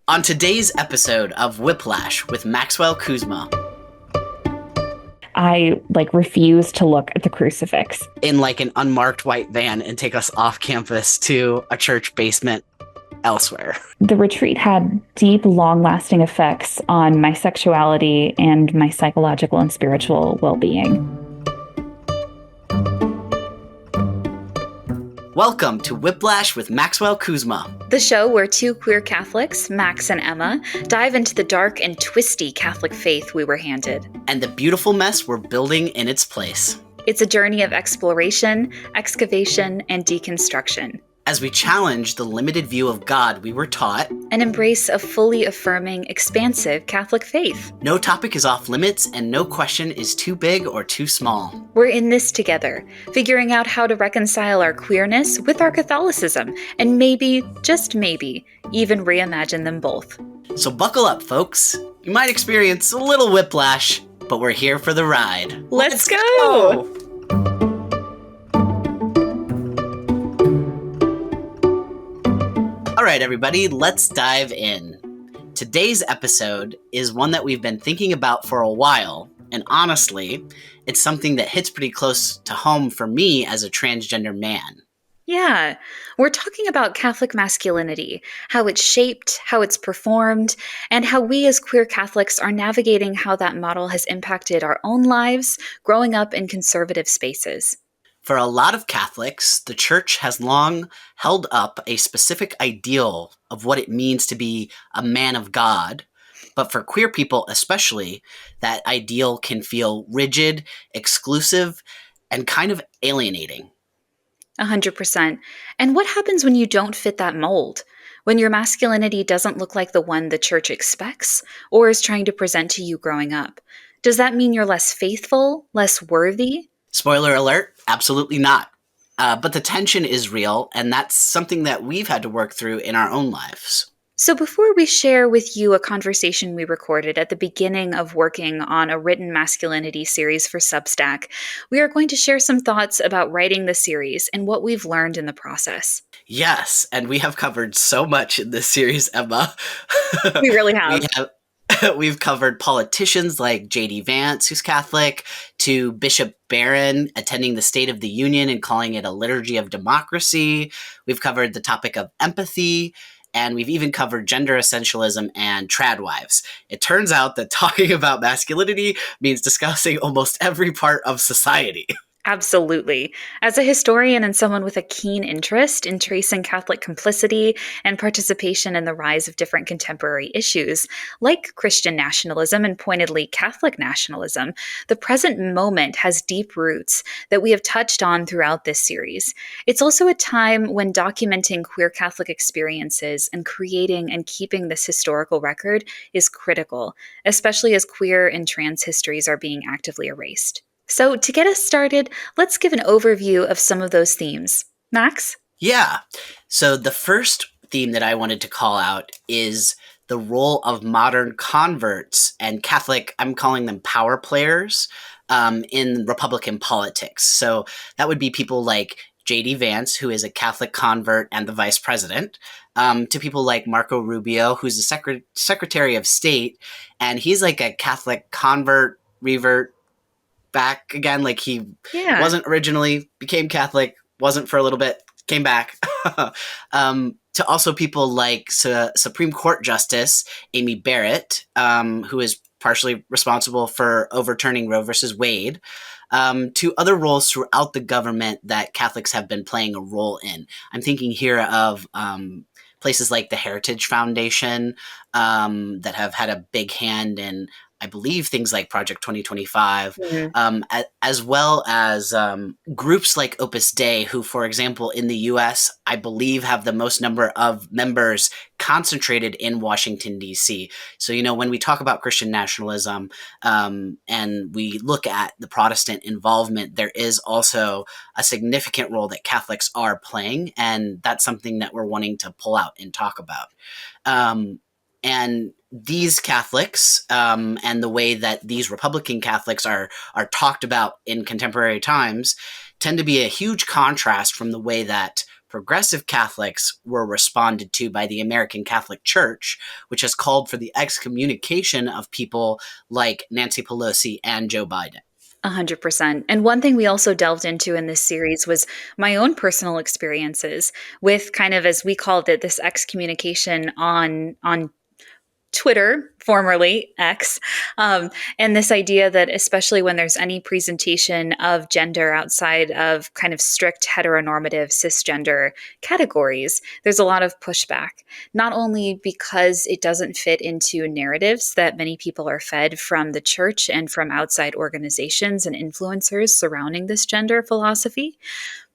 On today's episode of Whiplash with Maxwell Kuzma. I refuse to look at the crucifix. In an unmarked white van and take us off campus to a church basement elsewhere. The retreat had deep, long-lasting effects on my sexuality and my psychological and spiritual well-being. Welcome to Whiplash with Maxwell Kuzma, the show where two queer Catholics, Max and Emma, dive into the dark and twisty Catholic faith we were handed. And the beautiful mess we're building in its place. It's a journey of exploration, excavation, and deconstruction. As we challenge the limited view of God we were taught, and embrace a fully affirming, expansive Catholic faith. No topic is off limits and no question is too big or too small. We're in this together, figuring out how to reconcile our queerness with our Catholicism, and maybe, just maybe, even reimagine them both. So buckle up, folks. You might experience a little whiplash, but we're here for the ride. Let's go! All right, everybody, let's dive in. Today's episode is one that we've been thinking about for a while, and honestly, it's something that hits pretty close to home for me as a transgender man. Yeah, we're talking about Catholic masculinity, how it's shaped, how it's performed, and how we as queer Catholics are navigating how that model has impacted our own lives growing up in conservative spaces. For a lot of Catholics, the Church has long held up a specific ideal of what it means to be a man of God. But for queer people especially, that ideal can feel rigid, exclusive, and kind of alienating. 100%. And what happens when you don't fit that mold? When your masculinity doesn't look like the one the Church expects or is trying to present to you growing up? Does that mean you're less faithful, less worthy? Spoiler alert, absolutely not. But the tension is real, and that's something that we've had to work through in our own lives. So before we share with you a conversation we recorded at the beginning of working on a written masculinity series for Substack, we are going to share some thoughts about writing the series and what we've learned in the process. Yes, and we have covered so much in this series, Emma. We really have. We've covered politicians like J.D. Vance, who's Catholic, to Bishop Barron attending the State of the Union and calling it a liturgy of democracy. We've covered the topic of empathy, and we've even covered gender essentialism and tradwives. It turns out that talking about masculinity means discussing almost every part of society. Absolutely. As a historian and someone with a keen interest in tracing Catholic complicity and participation in the rise of different contemporary issues, like Christian nationalism and pointedly Catholic nationalism, the present moment has deep roots that we have touched on throughout this series. It's also a time when documenting queer Catholic experiences and creating and keeping this historical record is critical, especially as queer and trans histories are being actively erased. So to get us started, let's give an overview of some of those themes. Max? Yeah. So the first theme that I wanted to call out is the role of modern converts and Catholic, I'm calling them power players, in Republican politics. So that would be people like J.D. Vance, who is a Catholic convert and the vice president, to people like Marco Rubio, who's the Secretary of State, and he's like a Catholic convert, revert, back again, he wasn't originally, became Catholic, wasn't for a little bit, came back. To also people like Supreme Court Justice Amy Barrett, who is partially responsible for overturning Roe versus Wade, to other roles throughout the government that Catholics have been playing a role in. I'm thinking here of places like the Heritage Foundation that have had a big hand in, I believe, things like Project 2025, as well as groups like Opus Dei, who, for example, in the U.S., I believe have the most number of members concentrated in Washington, D.C. So, when we talk about Christian nationalism and we look at the Protestant involvement, there is also a significant role that Catholics are playing, and that's something that we're wanting to pull out and talk about. And these Catholics and the way that these Republican Catholics are talked about in contemporary times tend to be a huge contrast from the way that progressive Catholics were responded to by the American Catholic Church, which has called for the excommunication of people like Nancy Pelosi and Joe Biden. 100%. And one thing we also delved into in this series was my own personal experiences with kind of, as we called it, this excommunication on Twitter, formerly X, and this idea that especially when there's any presentation of gender outside of kind of strict heteronormative cisgender categories, there's a lot of pushback, not only because it doesn't fit into narratives that many people are fed from the church and from outside organizations and influencers surrounding this gender philosophy,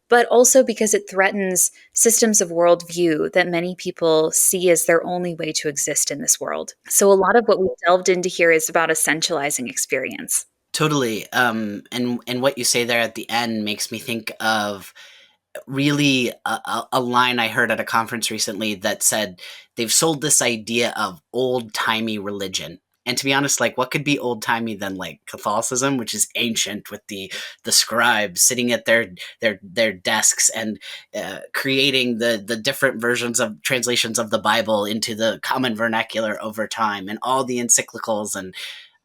but also because it threatens systems of worldview that many people see as their only way to exist in this world. So a lot of what we delved into here is about essentializing experience. Totally. And what you say there at the end makes me think of really a line I heard at a conference recently that said they've sold this idea of old-timey religion. And to be honest, like, what could be old-timey than like Catholicism, which is ancient, with the scribes sitting at their desks and creating the different versions of translations of the Bible into the common vernacular over time, and all the encyclicals. And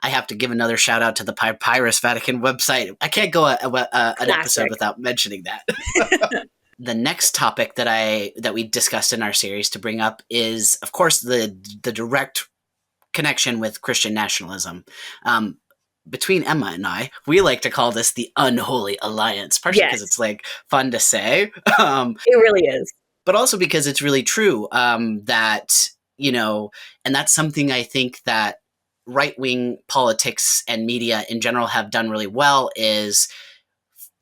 I have to give another shout out to the Papyrus Vatican website. I can't go an episode without mentioning that. The next topic that we discussed in our series to bring up is, of course, the direct connection with Christian nationalism. Between Emma and I, we like to call this the unholy alliance, partially because it's like fun to say. It really is. But also because it's really true, that, and that's something I think that right-wing politics and media in general have done really well, is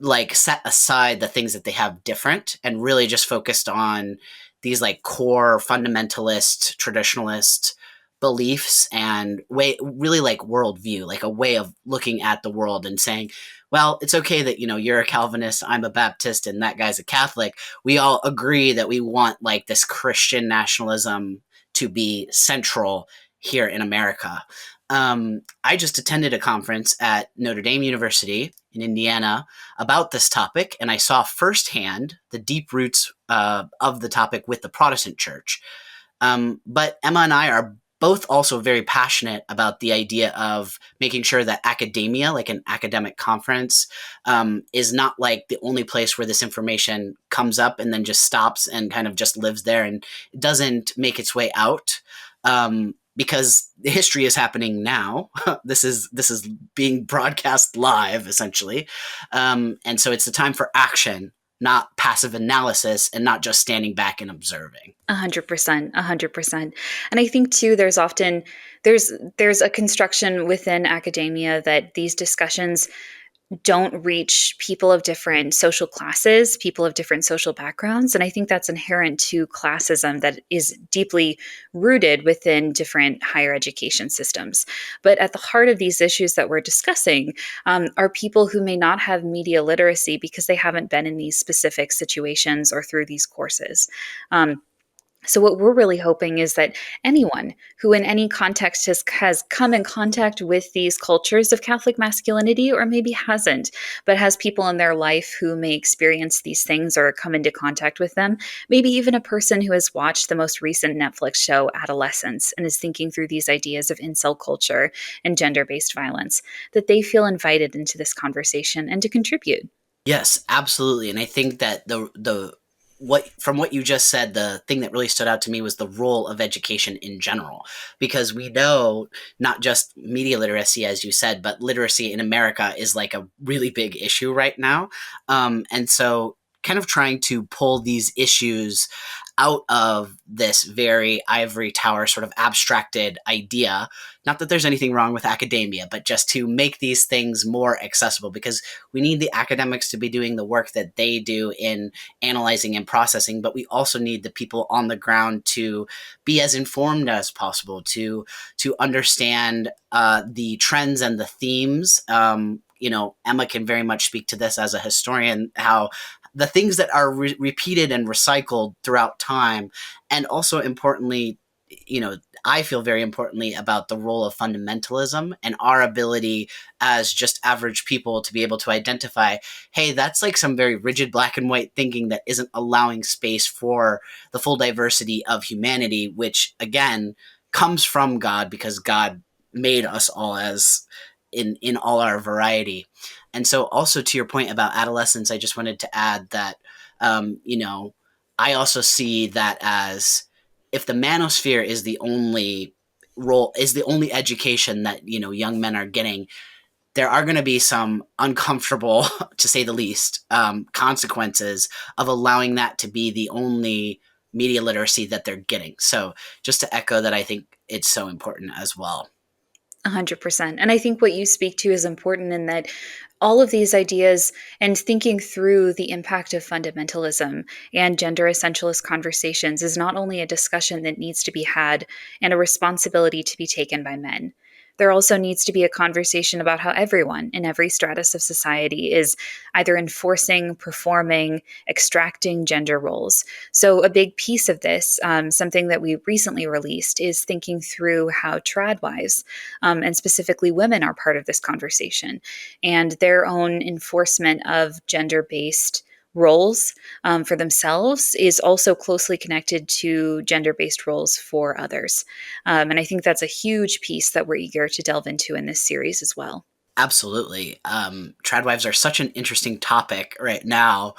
like set aside the things that they have different and really just focused on these like core fundamentalist, traditionalist beliefs and really like worldview, like a way of looking at the world and saying, well, it's okay that, you're a Calvinist, I'm a Baptist, and that guy's a Catholic. We all agree that we want like this Christian nationalism to be central here in America. I just attended a conference at Notre Dame University in Indiana about this topic, and I saw firsthand the deep roots of the topic with the Protestant church. But Emma and I are both also very passionate about the idea of making sure that academia, like an academic conference, is not like the only place where this information comes up and then just stops and kind of just lives there and doesn't make its way out. Because history is happening now. This is being broadcast live, essentially. And so it's the time for action, not passive analysis, and not just standing back and observing. 100%, 100%. And I think too, there's a construction within academia that these discussions don't reach people of different social classes, people of different social backgrounds. And I think that's inherent to classism that is deeply rooted within different higher education systems. But at the heart of these issues that we're discussing are people who may not have media literacy because they haven't been in these specific situations or through these courses. So what we're really hoping is that anyone who in any context has come in contact with these cultures of Catholic masculinity, or maybe hasn't, but has people in their life who may experience these things or come into contact with them, maybe even a person who has watched the most recent Netflix show, Adolescence, and is thinking through these ideas of incel culture and gender-based violence, that they feel invited into this conversation and to contribute. Yes, absolutely. And I think that from what you just said, the thing that really stood out to me was the role of education in general, because we know not just media literacy, as you said, but literacy in America is like a really big issue right now. And so kind of trying to pull these issues out of this very ivory tower sort of abstracted idea. Not that there's anything wrong with academia, but just to make these things more accessible, because we need the academics to be doing the work that they do in analyzing and processing, but we also need the people on the ground to be as informed as possible, to understand the trends and the themes. Emma can very much speak to this as a historian, how the things that are repeated and recycled throughout time, and also importantly, I feel very importantly about the role of fundamentalism and our ability as just average people to be able to identify, hey, that's like some very rigid black and white thinking that isn't allowing space for the full diversity of humanity, which again comes from God because God made us all as in all our variety. And so also to your point about adolescence, I just wanted to add that, I also see that as if the manosphere is the only role, is the only education that, young men are getting, there are going to be some uncomfortable, to say the least, consequences of allowing that to be the only media literacy that they're getting. So just to echo that, I think it's so important as well. 100%. And I think what you speak to is important in that all of these ideas and thinking through the impact of fundamentalism and gender essentialist conversations is not only a discussion that needs to be had and a responsibility to be taken by men. There also needs to be a conversation about how everyone in every stratus of society is either enforcing, performing, extracting gender roles. So, a big piece of this, something that we recently released, is thinking through how tradwives, and specifically women, are part of this conversation and their own enforcement of gender based roles for themselves is also closely connected to gender based roles for others. And I think that's a huge piece that we're eager to delve into in this series as well. Absolutely. Tradwives are such an interesting topic right now,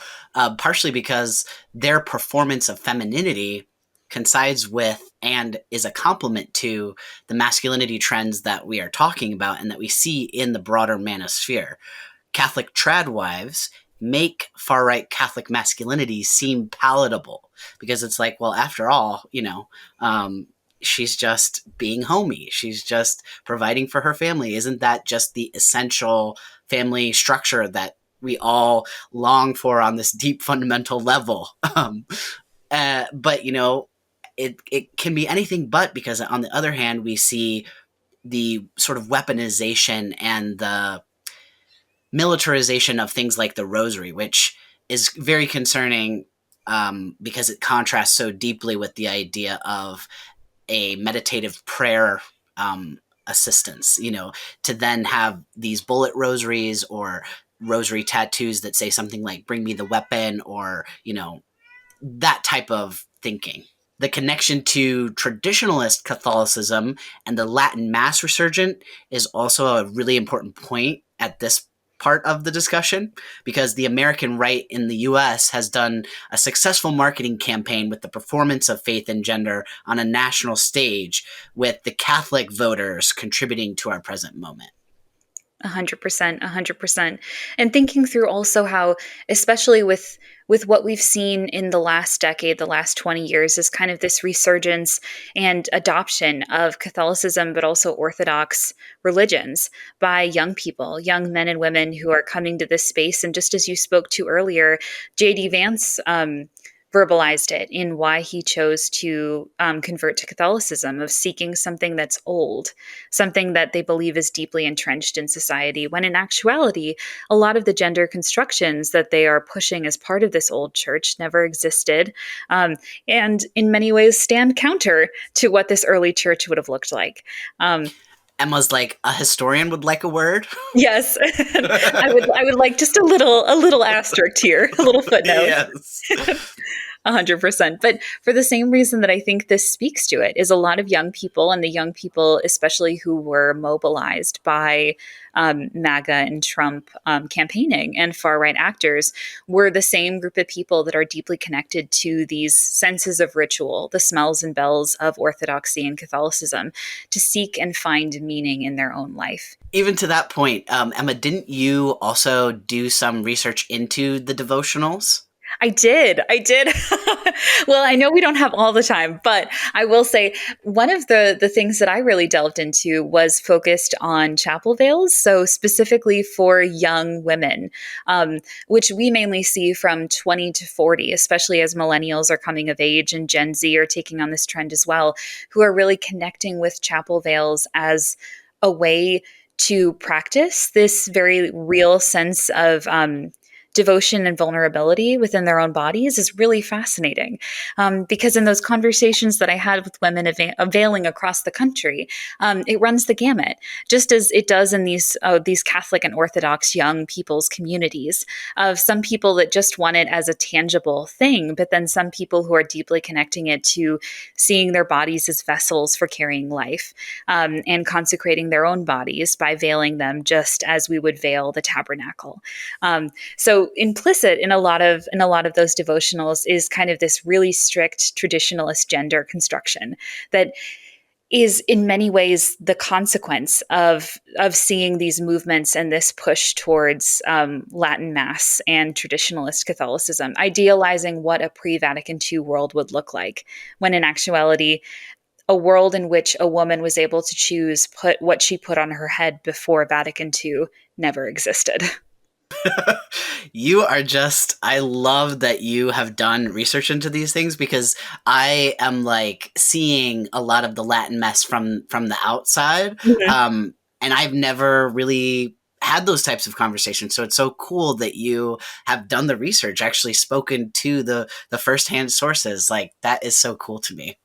partially because their performance of femininity coincides with and is a complement to the masculinity trends that we are talking about and that we see in the broader manosphere. Catholic tradwives make far right Catholic masculinity seem palatable because it's like, well, after all, she's just being homey. She's just providing for her family. Isn't that just the essential family structure that we all long for on this deep fundamental level? But, it can be anything but, because on the other hand, we see the sort of weaponization and the militarization of things like the rosary, which is very concerning because it contrasts so deeply with the idea of a meditative prayer assistance, to then have these bullet rosaries or rosary tattoos that say something like bring me the weapon, or, that type of thinking. The connection to traditionalist Catholicism and the Latin Mass resurgent is also a really important point at this part of the discussion, because the American right in the US has done a successful marketing campaign with the performance of faith and gender on a national stage, with the Catholic voters contributing to our present moment. 100%, 100%. And thinking through also how, especially with what we've seen in the last decade, the last 20 years, is kind of this resurgence and adoption of Catholicism, but also Orthodox religions by young people, young men and women who are coming to this space. And just as you spoke to earlier, J.D. Vance verbalized it in why he chose to convert to Catholicism, of seeking something that's old, something that they believe is deeply entrenched in society, when in actuality, a lot of the gender constructions that they are pushing as part of this old church never existed, and in many ways stand counter to what this early church would have looked like. Emma's like, a historian would like a word. Yes, I would like just a little asterisk here, a little footnote. Yes. 100%. But for the same reason that I think this speaks to it, is a lot of young people, and the young people, especially who were mobilized by MAGA and Trump campaigning and far right actors, were the same group of people that are deeply connected to these senses of ritual, the smells and bells of Orthodoxy and Catholicism, to seek and find meaning in their own life. Even to that point, Emma, didn't you also do some research into the devotionals? I did. Well, I know we don't have all the time, but I will say one of the things that I really delved into was focused on chapel veils. So specifically for young women, which we mainly see from 20 to 40, especially as millennials are coming of age and Gen Z are taking on this trend as well, who are really connecting with chapel veils as a way to practice this very real sense of devotion and vulnerability within their own bodies is really fascinating. Because in those conversations that I had with women availing across the country, it runs the gamut, just as it does in these Catholic and Orthodox young people's communities, of some people that just want it as a tangible thing, but then some people who are deeply connecting it to seeing their bodies as vessels for carrying life, and consecrating their own bodies by veiling them just as we would veil the tabernacle. So implicit in a lot of those devotionals is kind of this really strict traditionalist gender construction that is in many ways the consequence of seeing these movements and this push towards Latin Mass and traditionalist Catholicism, idealizing what a pre-Vatican II world would look like, when in actuality, a world in which a woman was able to choose put what she put on her head before Vatican II never existed. You are just, I love that you have done research into these things, because I am like seeing a lot of the Latin mess from the outside. Mhm. And I've never really had those types of conversations. So it's so cool that you have done the research, actually spoken to the firsthand sources. Like, that is so cool to me.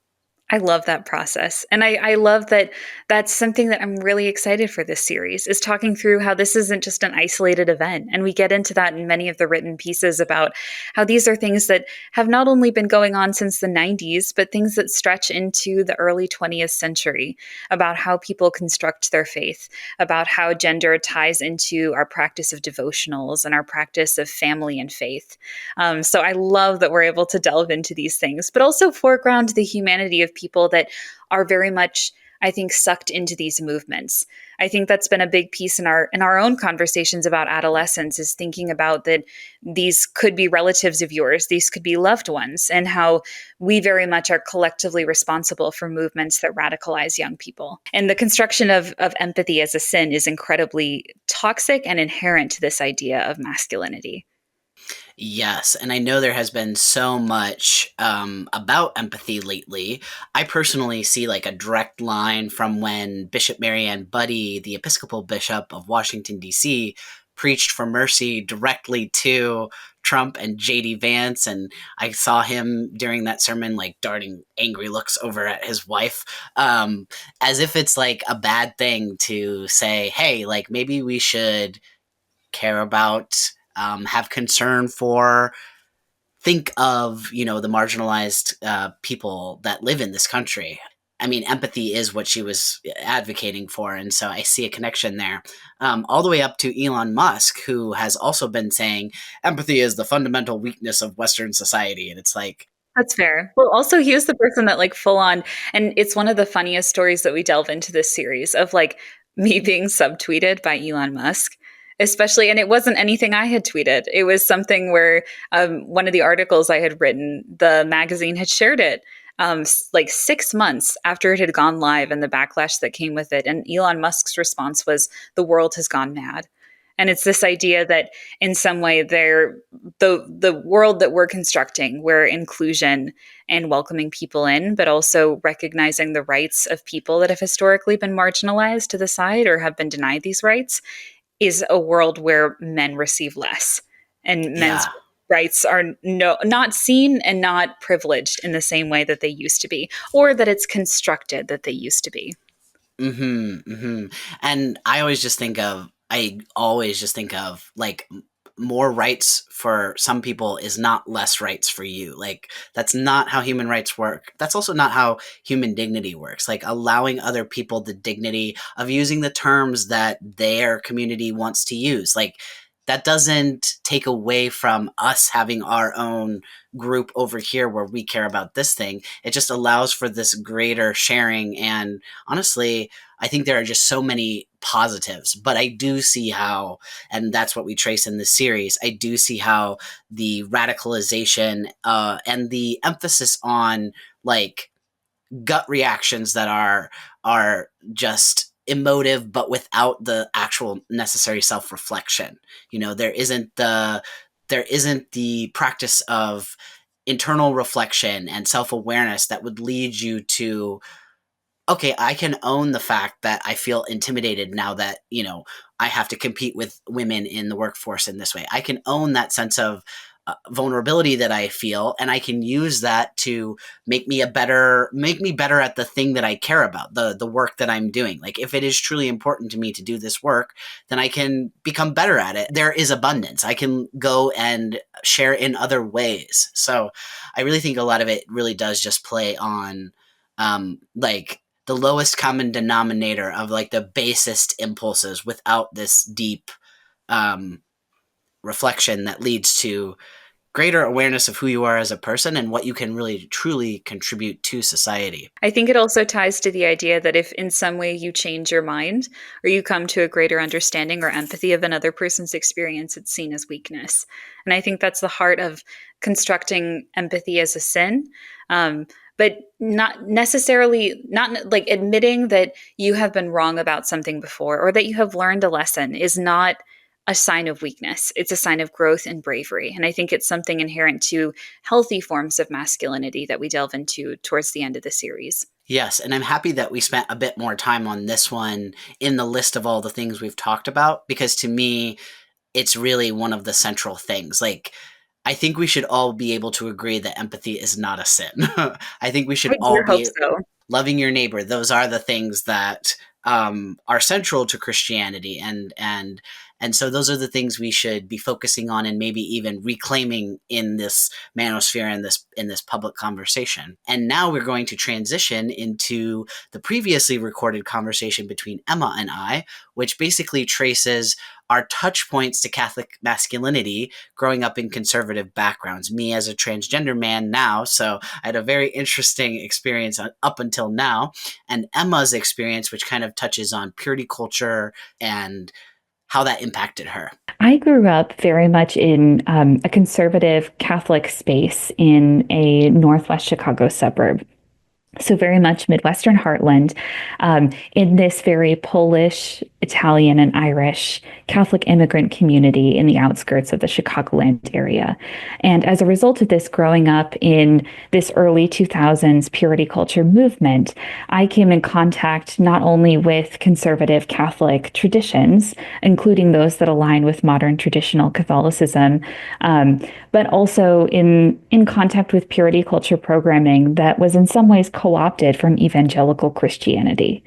I love that process. And I love that that's something that I'm really excited for this series, is talking through how this isn't just an isolated event. And we get into that in many of the written pieces about how these are things that have not only been going on since the 90s, but things that stretch into the early 20th century, about how people construct their faith, about how gender ties into our practice of devotionals and our practice of family and faith. So I love that we're able to delve into these things, but also foreground the humanity of people that are very much, I think, sucked into these movements. I think that's been a big piece in our own conversations about adolescence, is thinking about that these could be relatives of yours, these could be loved ones, and how we very much are collectively responsible for movements that radicalize young people. And the construction of empathy as a sin is incredibly toxic and inherent to this idea of masculinity. Yes, and I know there has been so much about empathy lately. I personally see like a direct line from when Bishop Marianne Buddy, the Episcopal Bishop of Washington, D.C., preached for mercy directly to Trump and J.D. Vance. And I saw him during that sermon, like darting angry looks over at his wife, as if it's like a bad thing to say, hey, like maybe we should care about, have concern for, think of, the marginalized people that live in this country. I mean, empathy is what she was advocating for. And so I see a connection there. All the way up to Elon Musk, who has also been saying empathy is the fundamental weakness of Western society. And it's like, That's fair. Well, also, he was the person that, like, full on, and it's one of the funniest stories that we delve into this series of, like, me being subtweeted by Elon Musk, especially. And it wasn't anything I had tweeted. It was something where one of the articles I had written, the magazine had shared it like 6 months after it had gone live, and the backlash that came with it. And Elon Musk's response was, "The world has gone mad." And it's this idea that in some way the world that we're constructing, where inclusion and welcoming people in, but also recognizing the rights of people that have historically been marginalized to the side or have been denied these rights, is a world where men receive less, and men's yeah. rights are not seen and not privileged in the same way that they used to be, or that it's constructed that they used to be. And I always just think of like more rights for some people is not less rights for you. Like, that's not how human rights work. That's also not how human dignity works. Like, allowing other people the dignity of using the terms that their community wants to use. Like, that doesn't take away from us having our own group over here where we care about this thing. It just allows for this greater sharing. And honestly, I think there are just so many positives, but I do see how, and that's what we trace in this series, I do see how the radicalization and the emphasis on like gut reactions that are just emotive but without the actual necessary self-reflection. There isn't the practice of internal reflection and self-awareness that would lead you to okay, I can own the fact that I feel intimidated now that, I have to compete with women in the workforce in this way. I can own that sense of vulnerability that I feel, and I can use that to make me better at the thing that I care about, the work that I'm doing. Like, if it is truly important to me to do this work, then I can become better at it. There is abundance. I can go and share in other ways. So I really think a lot of it really does just play on, like, the lowest common denominator of like the basest impulses without this deep um, reflection that leads to greater awareness of who you are as a person and what you can really truly contribute to society. I think it also ties to the idea that if in some way you change your mind or you come to a greater understanding or empathy of another person's experience, it's seen as weakness. And I think that's the heart of constructing empathy as a sin. But not necessarily, not like admitting that you have been wrong about something before or that you have learned a lesson is not a sign of weakness. It's a sign of growth and bravery. And I think it's something inherent to healthy forms of masculinity that we delve into towards the end of the series. Yes, and I'm happy that we spent a bit more time on this one in the list of all the things we've talked about, because to me, it's really one of the central things. Like, I think we should all be able to agree that empathy is not a sin. I think we should I all do hope be so. loving your neighbor. Those are the things that are central to Christianity, and so those are the things we should be focusing on and maybe even reclaiming in this manosphere, in this public conversation. And now we're going to transition into the previously recorded conversation between Emma and I, which basically traces our touch points to Catholic masculinity growing up in conservative backgrounds. Me as a transgender man now, so I had a very interesting experience up until now, and Emma's experience, which kind of touches on purity culture and how that impacted her. I grew up very much in a conservative Catholic space in a Northwest Chicago suburb. So very much Midwestern heartland, in this very Polish, Italian, and Irish Catholic immigrant community in the outskirts of the Chicagoland area. And as a result of this, growing up in this early 2000s purity culture movement, I came in contact not only with conservative Catholic traditions, including those that align with modern traditional Catholicism, but also in contact with purity culture programming that was in some ways co-opted from evangelical Christianity.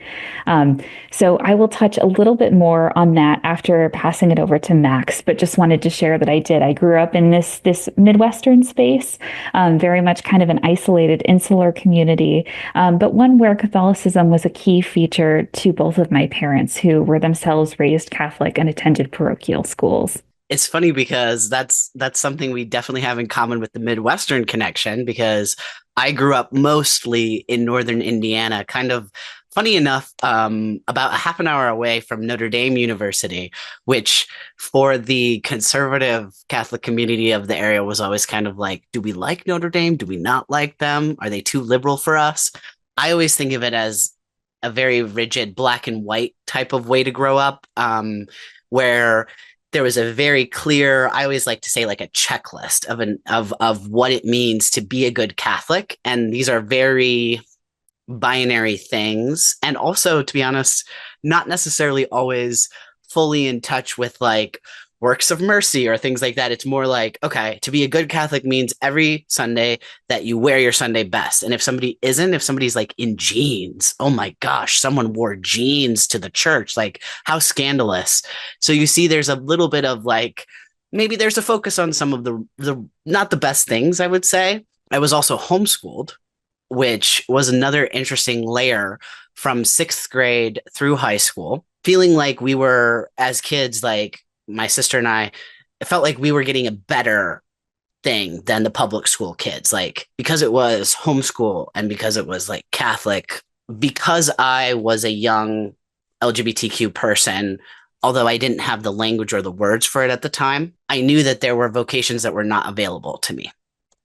So I will touch a little bit more on that after passing it over to Max, but just wanted to share that I did. I grew up in this Midwestern space, very much kind of an isolated, insular community, but one where Catholicism was a key feature to both of my parents, who were themselves raised Catholic and attended parochial schools. It's funny because that's something we definitely have in common with the Midwestern connection, because I grew up mostly in northern Indiana, kind of funny enough, about a half an hour away from Notre Dame University, which for the conservative Catholic community of the area was always kind of like, do we like Notre Dame? Do we not like them? Are they too liberal for us? I always think of it as a very rigid black and white type of way to grow up, where there was a very clear, I always like to say, like a checklist of what it means to be a good Catholic. And these are very binary things. And also, to be honest, not necessarily always fully in touch with like works of mercy or things like that. It's more like, okay, to be a good Catholic means every Sunday that you wear your Sunday best. And if somebody's like in jeans, oh my gosh, someone wore jeans to the church, like how scandalous. So you see, there's a little bit of like, maybe there's a focus on some of the not the best things, I would say. I was also homeschooled, which was another interesting layer from sixth grade through high school, feeling like we were, as kids, like my sister and I, it felt like we were getting a better thing than the public school kids, like because it was homeschool and because it was like Catholic, because I was a young LGBTQ person. Although I didn't have the language or the words for it at the time, I knew that there were vocations that were not available to me.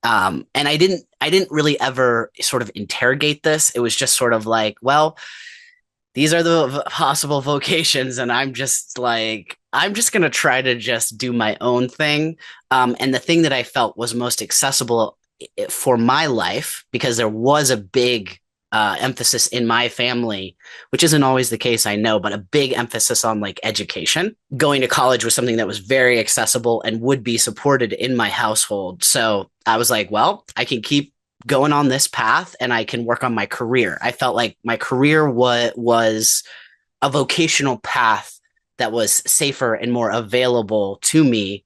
And I didn't really ever sort of interrogate this. It was just sort of like, well, these are the possible vocations, and I'm just going to try to just do my own thing. And the thing that I felt was most accessible for my life, because there was a big emphasis in my family, which isn't always the case, I know, but a big emphasis on like education. Going to college was something that was very accessible and would be supported in my household. So I was like, well, I can keep going on this path and I can work on my career. I felt like my career was a vocational path that was safer and more available to me,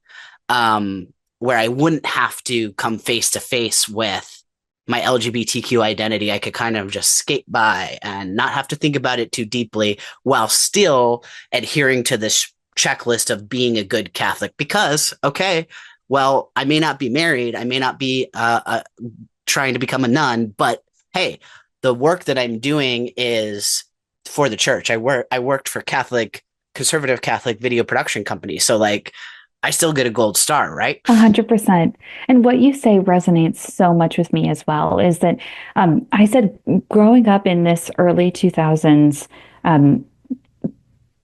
where I wouldn't have to come face to face with my LGBTQ identity. I could kind of just skate by and not have to think about it too deeply while still adhering to this checklist of being a good Catholic. Because, okay, well, I may not be married, I may not be trying to become a nun, but hey, the work that I'm doing is for the church. I worked for conservative Catholic video production company. So like I still get a gold star, right? 100%. And what you say resonates so much with me as well, is that I said growing up in this early 2000s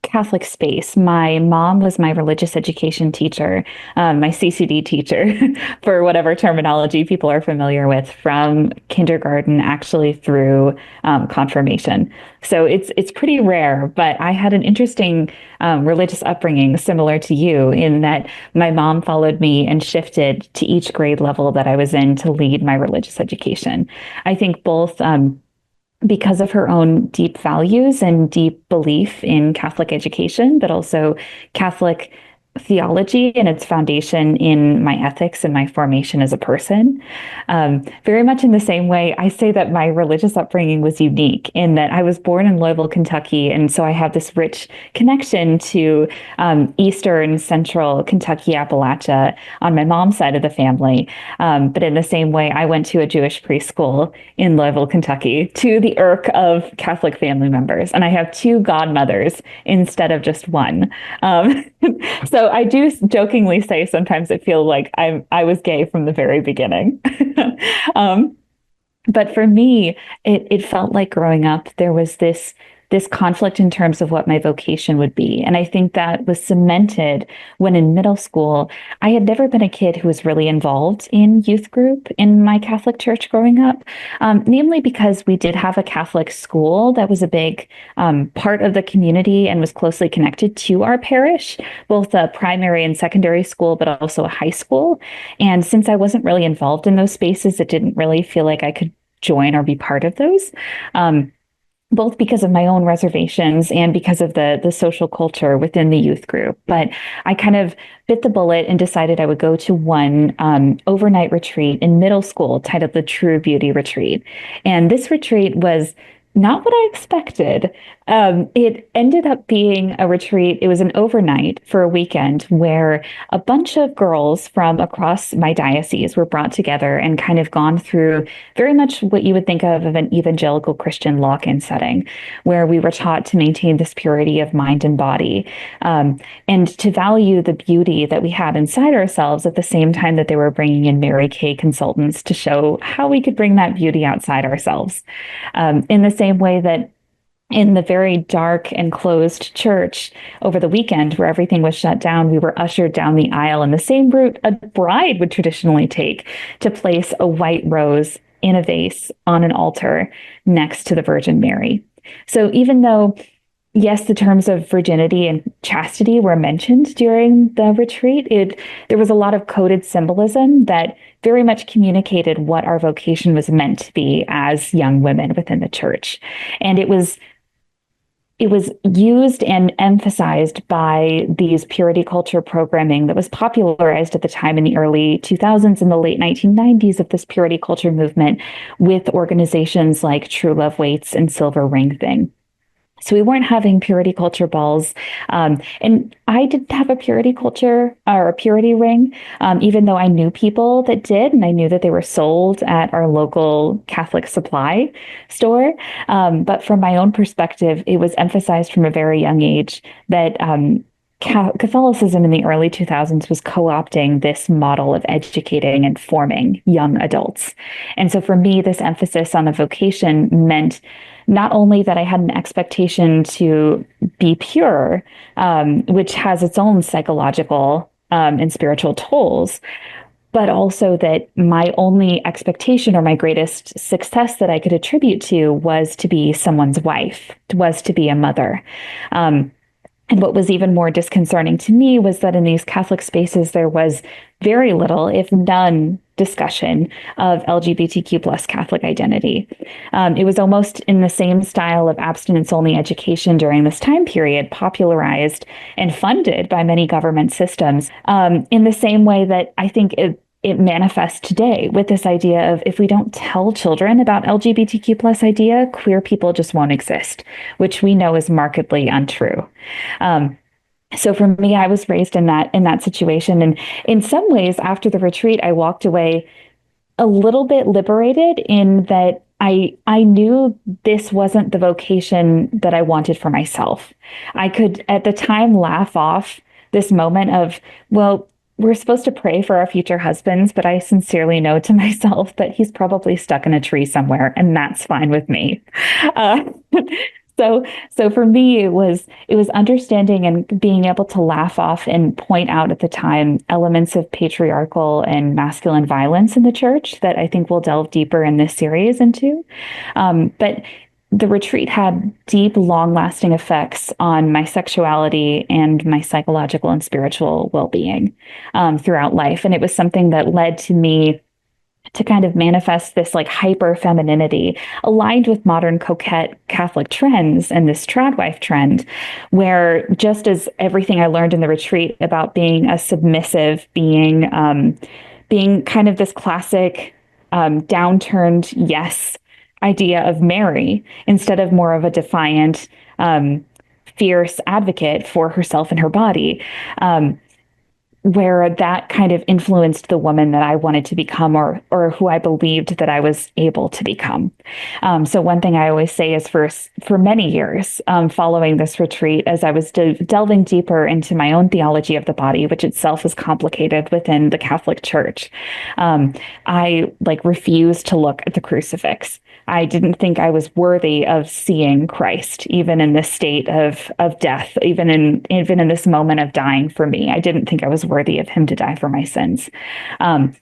Catholic space. My mom was my religious education teacher, my CCD teacher, for whatever terminology people are familiar with, from kindergarten actually through confirmation. So it's pretty rare, but I had an interesting religious upbringing similar to you in that my mom followed me and shifted to each grade level that I was in to lead my religious education. I think both because of her own deep values and deep belief in Catholic education, but also Catholic theology and its foundation in my ethics and my formation as a person. Very much in the same way, I say that my religious upbringing was unique in that I was born in Louisville, Kentucky, and so I have this rich connection to Eastern, Central Kentucky, Appalachia on my mom's side of the family. But in the same way, I went to a Jewish preschool in Louisville, Kentucky, to the irk of Catholic family members, and I have two godmothers instead of just one. So I do jokingly say sometimes it feels like I was gay from the very beginning. But for me, it felt like growing up, there was this conflict in terms of what my vocation would be. And I think that was cemented when in middle school, I had never been a kid who was really involved in youth group in my Catholic church growing up, namely because we did have a Catholic school that was a big part of the community and was closely connected to our parish, both a primary and secondary school, but also a high school. And since I wasn't really involved in those spaces, it didn't really feel like I could join or be part of those. Both because of my own reservations and because of the social culture within the youth group. But I kind of bit the bullet and decided I would go to one overnight retreat in middle school titled the True Beauty Retreat. And this retreat was not what I expected. It ended up being a retreat. It was an overnight for a weekend where a bunch of girls from across my diocese were brought together and kind of gone through very much what you would think of an evangelical Christian lock-in setting, where we were taught to maintain this purity of mind and body, and to value the beauty that we had inside ourselves at the same time that they were bringing in Mary Kay consultants to show how we could bring that beauty outside ourselves. In the same way that in the very dark and closed church over the weekend where everything was shut down, we were ushered down the aisle in the same route a bride would traditionally take to place a white rose in a vase on an altar next to the Virgin Mary. So even though, yes, the terms of virginity and chastity were mentioned during the retreat, there was a lot of coded symbolism that very much communicated what our vocation was meant to be as young women within the church. And it was used and emphasized by these purity culture programming that was popularized at the time in the early 2000s and the late 1990s of this purity culture movement with organizations like True Love Waits and Silver Ring Thing. So we weren't having purity culture balls. And I didn't have a purity culture or a purity ring, even though I knew people that did, and I knew that they were sold at our local Catholic supply store. But from my own perspective, it was emphasized from a very young age that Catholicism in the early 2000s was co-opting this model of educating and forming young adults. And so for me, this emphasis on a vocation meant not only that I had an expectation to be pure, which has its own psychological and spiritual tolls, but also that my only expectation or my greatest success that I could attribute to was to be someone's wife, was to be a mother. Um, and what was even more disconcerting to me was that in these Catholic spaces, there was very little, if none, discussion of LGBTQ plus Catholic identity. It was almost in the same style of abstinence only education during this time period, popularized and funded by many government systems, in the same way that I think it manifests today with this idea of if we don't tell children about LGBTQ plus idea, queer people just won't exist, which we know is markedly untrue. Um, so for me, I was raised in that situation, and in some ways, after the retreat, I walked away a little bit liberated in that I knew this wasn't the vocation that I wanted for myself. I could at the time laugh off this moment of, well, we're supposed to pray for our future husbands, but I sincerely know to myself that he's probably stuck in a tree somewhere, and that's fine with me. Uh, so for me, it was understanding and being able to laugh off and point out at the time elements of patriarchal and masculine violence in the church that I think we'll delve deeper in this series into. But the retreat had deep, long-lasting effects on my sexuality and my psychological and spiritual well-being throughout life, and it was something that led to me to kind of manifest this like hyper femininity aligned with modern coquette Catholic trends and this tradwife trend, where just as everything I learned in the retreat about being a submissive being, being kind of this classic downturned yes idea of Mary instead of more of a defiant, fierce advocate for herself and her body. Where that kind of influenced the woman that I wanted to become or who I believed that I was able to become. So one thing I always say is for many years following this retreat, as I was delving deeper into my own theology of the body, which itself is complicated within the Catholic Church, I like refused to look at the crucifix. I didn't think I was worthy of seeing Christ, even in this state of death, even in this moment of dying for me. I didn't think I was worthy of him to die for my sins. Um,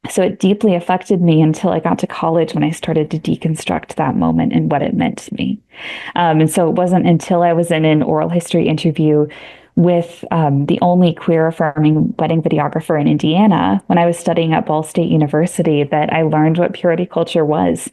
so it deeply affected me until I got to college when I started to deconstruct that moment and what it meant to me. And so it wasn't until I was in an oral history interview with the only queer affirming wedding videographer in Indiana when I was studying at Ball State University that I learned what purity culture was.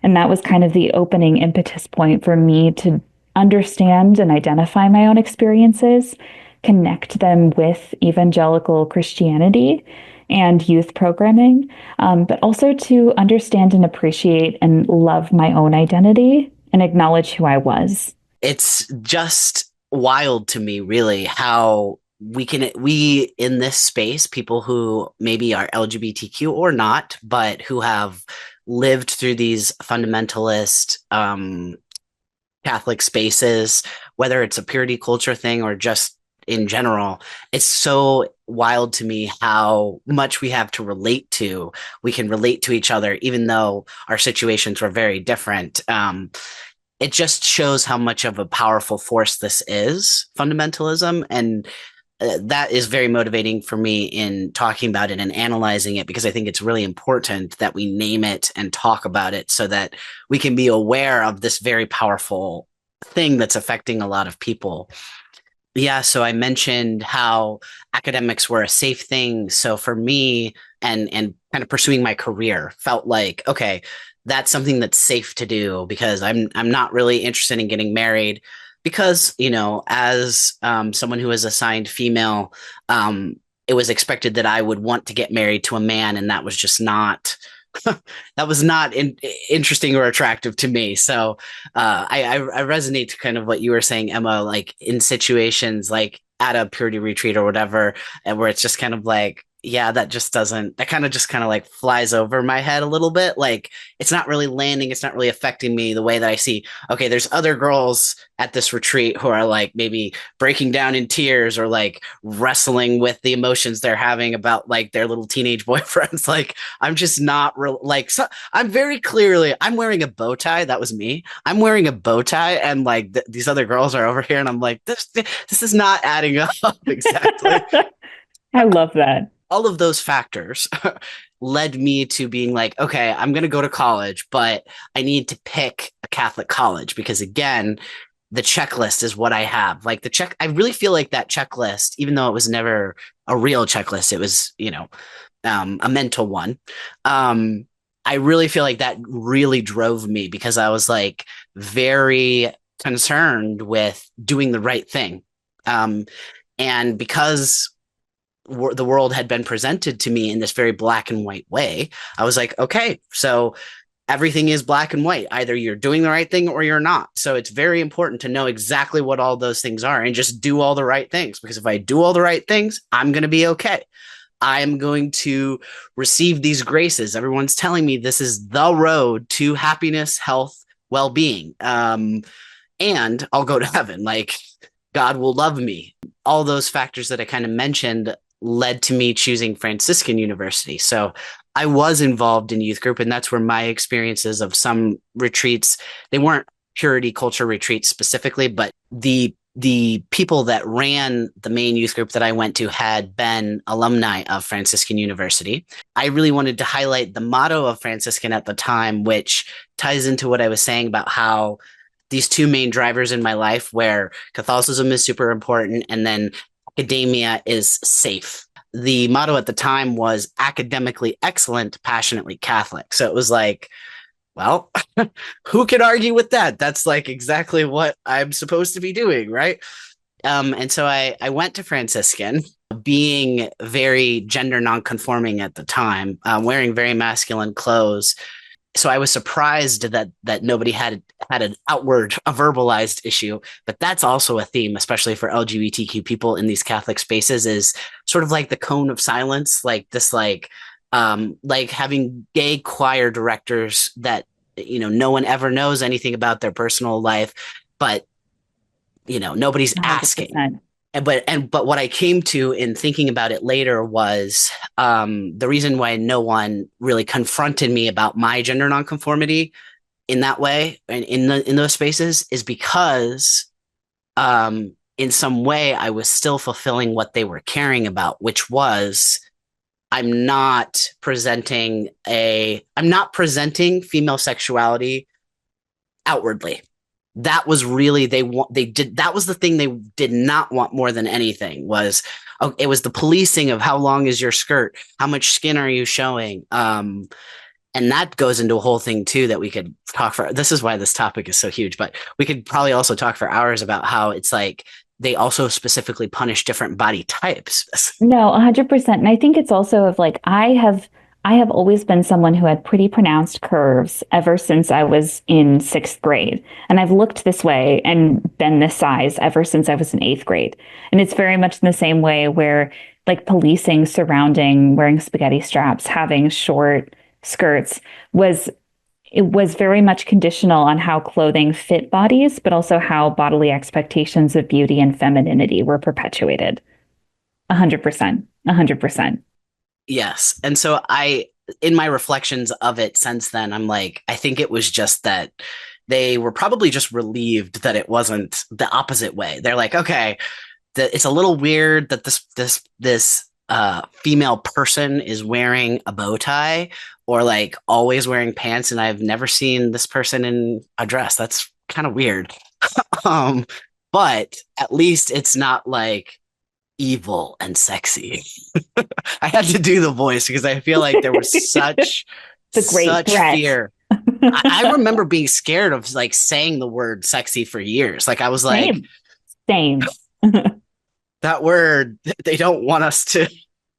And that was kind of the opening impetus point for me to understand and identify my own experiences, connect them with evangelical Christianity and youth programming, but also to understand and appreciate and love my own identity and acknowledge who I was. It's just wild to me, really, how we in this space, people who maybe are LGBTQ or not, but who have lived through these fundamentalist Catholic spaces, whether it's a purity culture thing or just in general, it's so wild to me how much we have to relate to. We can relate to each other, even though our situations were very different. It just shows how much of a powerful force this is, fundamentalism. And that is very motivating for me in talking about it and analyzing it, because I think it's really important that we name it and talk about it so that we can be aware of this very powerful thing that's affecting a lot of people. Yeah, so I mentioned how academics were a safe thing. So for me, and kind of pursuing my career felt like, okay, that's something that's safe to do because I'm not really interested in getting married because, you know, as someone who is assigned female, it was expected that I would want to get married to a man, and that was just not that was not interesting or attractive to me. So I resonate to kind of what you were saying, Emma, like in situations like at a purity retreat or whatever, and where it's just kind of like, yeah, that just doesn't, that kind of just kind of like flies over my head a little bit. Like it's not really landing. It's not really affecting me the way that I see, okay, there's other girls at this retreat who are like maybe breaking down in tears or like wrestling with the emotions they're having about like their little teenage boyfriends. Like I'm just not real, like, so, I'm very clearly, I'm wearing a bow tie. That was me. I'm wearing a bow tie and like these other girls are over here and I'm like, this is not adding up exactly. I love that. all of those factors led me to being like, okay, I'm going to go to college, but I need to pick a Catholic college because, again, the checklist is what I have. Like I really feel like that checklist, even though it was never a real checklist, it was, a mental one. Um, I really feel like that really drove me because I was like very concerned with doing the right thing. Um, and because the world had been presented to me in this very black and white way, I was like, okay, so everything is black and white. Either you're doing the right thing or you're not. So it's very important to know exactly what all those things are and just do all the right things. Because if I do all the right things, I'm going to be okay. I'm going to receive these graces. Everyone's telling me this is the road to happiness, health, well-being. And I'll go to heaven. Like God will love me. All those factors that I kind of mentioned led to me choosing Franciscan University. So I was involved in youth group, and that's where my experiences of some retreats, they weren't purity culture retreats specifically, but the people that ran the main youth group that I went to had been alumni of Franciscan University. I really wanted to highlight the motto of Franciscan at the time, which ties into what I was saying about how these two main drivers in my life, where Catholicism is super important and then academia is safe. The motto at the time was academically excellent, passionately Catholic. So it was like, well, who could argue with that? That's like exactly what I'm supposed to be doing, right? And so I went to Franciscan, being very gender nonconforming at the time, wearing very masculine clothes. So I was surprised that nobody had an outward, a verbalized issue, but that's also a theme, especially for LGBTQ people in these Catholic spaces, is sort of like the cone of silence, like this, like having gay choir directors that no one ever knows anything about their personal life, but nobody's 100%. asking. But what I came to in thinking about it later was the reason why no one really confronted me about my gender nonconformity in that way and in those spaces is because in some way I was still fulfilling what they were caring about, which was I'm not presenting female sexuality outwardly. That was really that was the thing they did not want more than anything was it was the policing of how long is your skirt, how much skin are you showing, and that goes into a whole thing too that we could talk for. This is why this topic is so huge, but we could probably also talk for hours about how it's like they also specifically punish different body types. No, 100%. And I think it's also of like I have always been someone who had pretty pronounced curves ever since I was in 6th grade. And I've looked this way and been this size ever since I was in 8th grade. And it's very much in the same way where like policing surrounding wearing spaghetti straps, having short skirts it was very much conditional on how clothing fit bodies, but also how bodily expectations of beauty and femininity were perpetuated. 100%. 100%. Yes. And so in my reflections of it since then, I'm like, I think it was just that they were probably just relieved that it wasn't the opposite way. They're like, okay, it's a little weird that this female person is wearing a bow tie or like always wearing pants, and I've never seen this person in a dress. That's kind of weird. But at least it's not like evil and sexy. I had to do the voice because I feel like there was such It's a great such threat. fear. I remember being scared of like saying the word sexy for years. Like I was like, Same. that word, they don't want us to.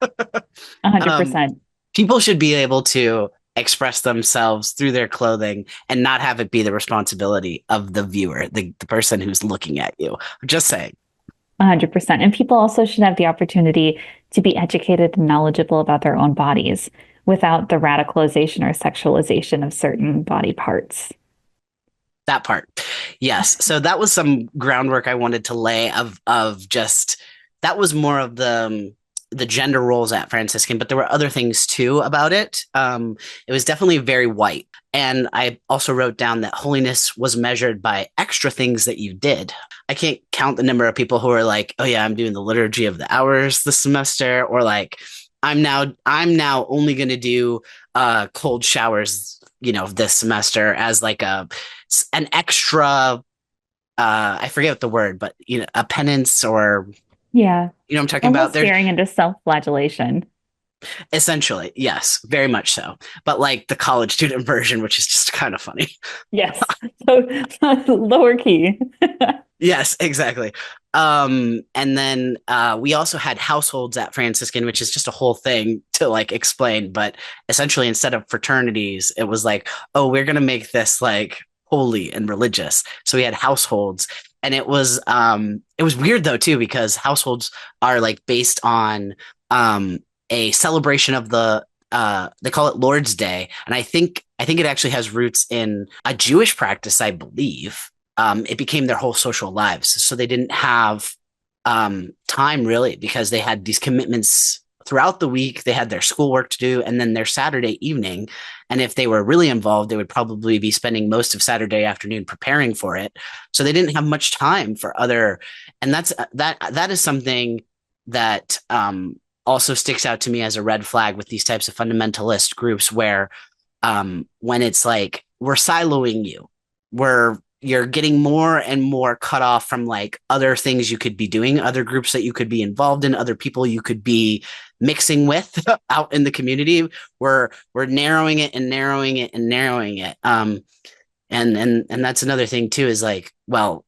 100%. People should be able to express themselves through their clothing and not have it be the responsibility of the viewer, the person who's looking at you. I'm just saying. 100%. And people also should have the opportunity to be educated and knowledgeable about their own bodies without the radicalization or sexualization of certain body parts. That part. Yes. So that was some groundwork I wanted to lay of just that was more of the gender roles at Franciscan, but there were other things too about it. It was definitely very white. And I also wrote down that holiness was measured by extra things that you did. I can't count the number of people who are like, oh yeah, I'm doing the liturgy of the hours this semester, or like I'm now only going to do cold showers, this semester as like an extra I forget what the word, but a penance, or Yeah. what I'm talking about. Almost There's veering into self-flagellation. essentially, yes, very much so. But like the college student version, which is just kind of funny. Yes. So lower key. Yes, exactly. And then we also had households at Franciscan, which is just a whole thing to like explain. But essentially, instead of fraternities, it was like, oh, we're gonna make this like holy and religious. So we had households, and it was weird though too, because households are like based on a celebration of they call it Lord's Day, and I think it actually has roots in a Jewish practice, I believe. It became their whole social lives. So they didn't have time really, because they had these commitments throughout the week. They had their schoolwork to do, and then their Saturday evening. And if they were really involved, they would probably be spending most of Saturday afternoon preparing for it. So they didn't have much time for other, and that is something that also sticks out to me as a red flag with these types of fundamentalist groups, where when it's like we're siloing you, we're you're getting more and more cut off from like other things you could be doing, other groups that you could be involved in, other people you could be mixing with out in the community. We're narrowing it and narrowing it and narrowing it. And that's another thing too, is like, well,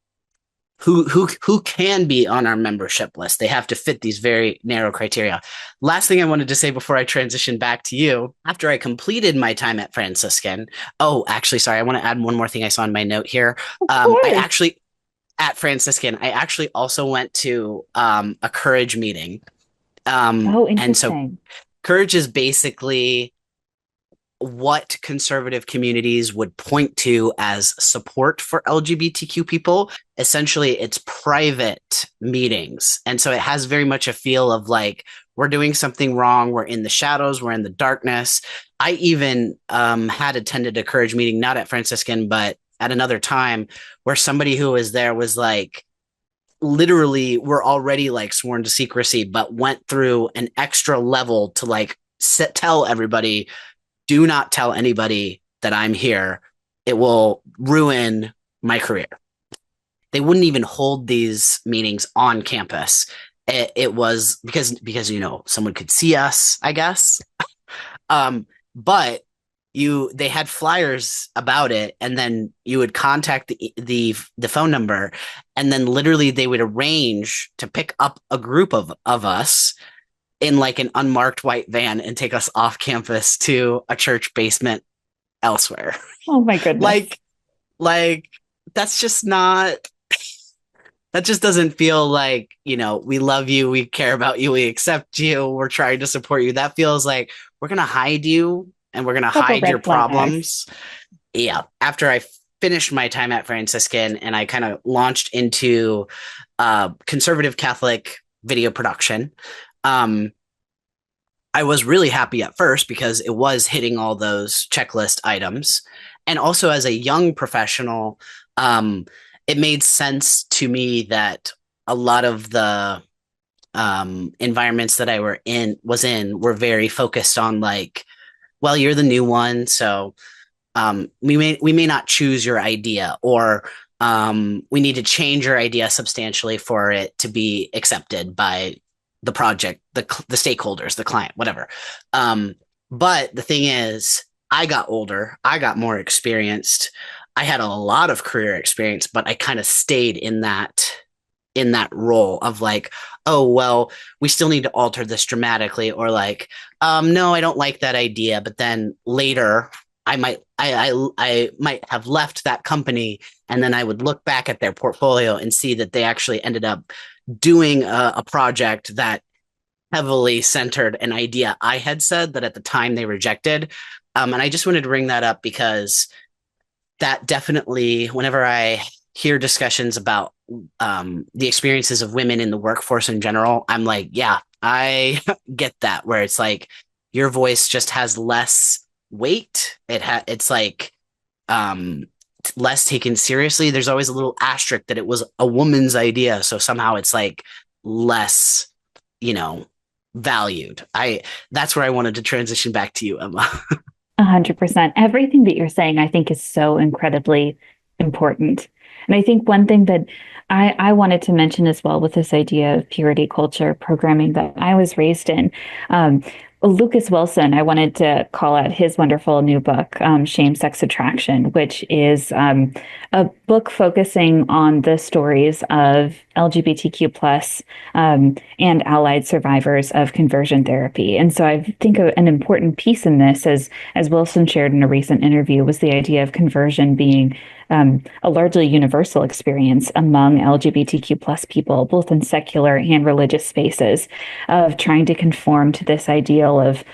who can be on our membership list? They have to fit these very narrow criteria. Last thing I wanted to say before I transition back to you, after I completed my time at Franciscan. Oh, actually, sorry, I want to add one more thing I saw in my note here. Of I course. actually At Franciscan, I actually also went to a Courage meeting. Oh, And so interesting. Courage is basically what conservative communities would point to as support for LGBTQ people. Essentially, it's private meetings. And so it has very much a feel of like, we're doing something wrong. We're in the shadows. We're in the darkness. I even had attended a Courage meeting, not at Franciscan, but at another time, where somebody who was there was like, literally, we're already like sworn to secrecy, but went through an extra level to like tell everybody, do not tell anybody that I'm here. It will ruin my career. They wouldn't even hold these meetings on campus. It was because someone could see us, I guess. But they had flyers about it, and then you would contact the phone number, and then literally they would arrange to pick up a group of us in like an unmarked white van and take us off campus to a church basement elsewhere. Oh my goodness. like like that's just not that just doesn't feel like, we love you, we care about you, we accept you, we're trying to support you. That feels like we're going to hide you, and we're going to Couple hide your red flags. problems. Yeah. After I finished my time at Franciscan and I kind of launched into conservative Catholic video production, um, I was really happy at first because it was hitting all those checklist items. And also, as a young professional, it made sense to me that a lot of the environments that I were very focused on like, well, you're the new one, so we may not choose your idea, or we need to change your idea substantially for it to be accepted by the project, the stakeholders, the client, whatever. But the thing is, I got older, I got more experienced, I had a lot of career experience, but I kind of stayed in that role of like, oh well, we still need to alter this dramatically, or like, no, I don't like that idea. But then later, I might have left that company, and then I would look back at their portfolio and see that they actually ended up doing a project that heavily centered an idea I had said that at the time they rejected. And I just wanted to bring that up because that definitely, whenever I hear discussions about the experiences of women in the workforce in general, I'm like, yeah, I get that, where it's like your voice just has less weight. It's like um, less taken seriously. There's always a little asterisk that it was a woman's idea, so somehow it's like less, you know, valued. That's where I wanted to transition back to you, Emma. 100%. Everything that you're saying, I think, is so incredibly important. And I think one thing that I wanted to mention as well with this idea of purity culture programming that I was raised in, um, Lucas Wilson, I wanted to call out his wonderful new book, Shame, Sex, Attraction, which is a book focusing on the stories of LGBTQ plus and allied survivors of conversion therapy. And so I think an important piece in this, as Wilson shared in a recent interview, was the idea of conversion being a largely universal experience among LGBTQ plus people, both in secular and religious spaces, of trying to conform to this ideal of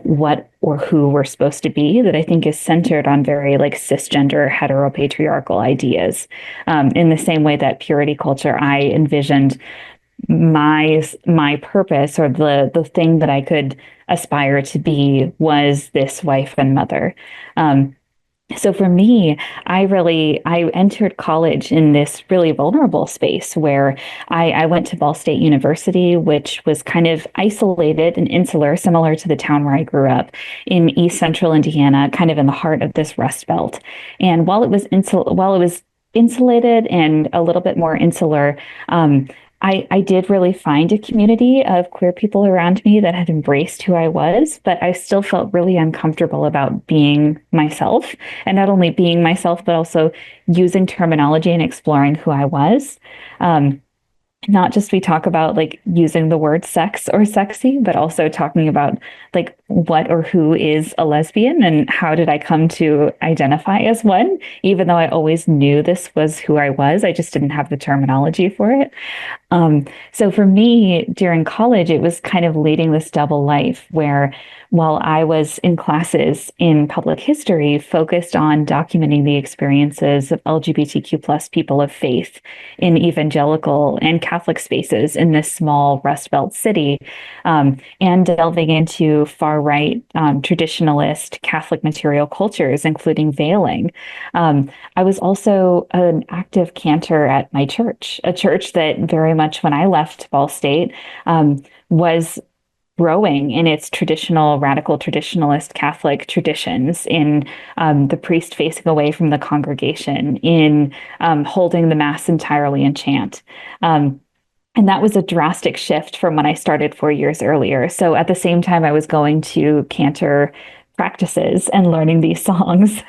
what or who we're supposed to be, that I think is centered on very like cisgender heteropatriarchal ideas. In the same way that purity culture, I envisioned my purpose, or the thing that I could aspire to be, was this wife and mother. So for me, I entered college in this really vulnerable space where I went to Ball State University, which was kind of isolated and insular, similar to the town where I grew up in East Central Indiana, kind of in the heart of this Rust Belt. And while it was insulated and a little bit more insular, I did really find a community of queer people around me that had embraced who I was, but I still felt really uncomfortable about being myself, and not only being myself, but also using terminology and exploring who I was. Not just we talk about like using the word sex or sexy, but also talking about like what or who is a lesbian and how did I come to identify as one, even though I always knew this was who I was. I just didn't have the terminology for it. So for me, during college, it was kind of leading this double life where while I was in classes in public history focused on documenting the experiences of LGBTQ plus people of faith in evangelical and Catholic spaces in this small Rust Belt city, and delving into far right traditionalist Catholic material cultures, including veiling. I was also an active cantor at my church, a church that very much when I left Ball State was growing in its traditional, radical traditionalist Catholic traditions, in the priest facing away from the congregation, in holding the Mass entirely in chant. And that was a drastic shift from when I started 4 years earlier. So at the same time, I was going to cantor practices and learning these songs.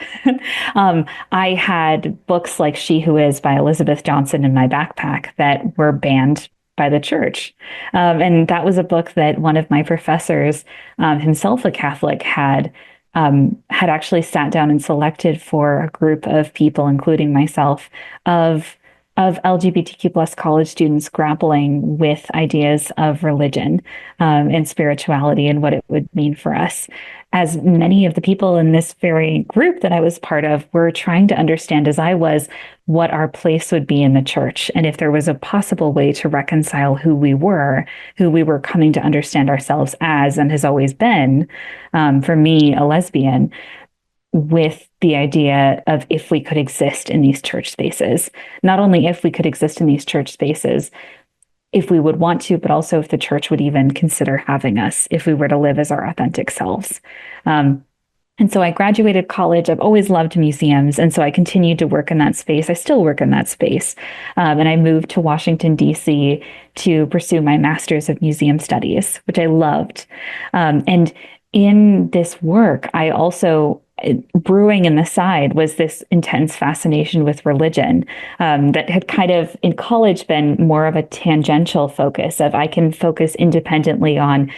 I had books like She Who Is by Elizabeth Johnson in my backpack that were banned by the church. And that was a book that one of my professors, himself a Catholic, had actually sat down and selected for a group of people, including myself, of LGBTQ plus college students grappling with ideas of religion and spirituality and what it would mean for us. As many of the people in this very group that I was part of were trying to understand, as I was, what our place would be in the church, and if there was a possible way to reconcile who we were coming to understand ourselves as, and has always been, for me, a lesbian, with the idea of if we could exist in these church spaces. Not only if we could exist in these church spaces, if we would want to, but also if the church would even consider having us, if we were to live as our authentic selves. And so I graduated college. I've always loved museums. And so I continued to work in that space. I still work in that space. And I moved to Washington, D.C. to pursue my master's of museum studies, which I loved. And in this work, I also, brewing in the side was this intense fascination with religion that had kind of in college been more of a tangential focus of I can focus independently on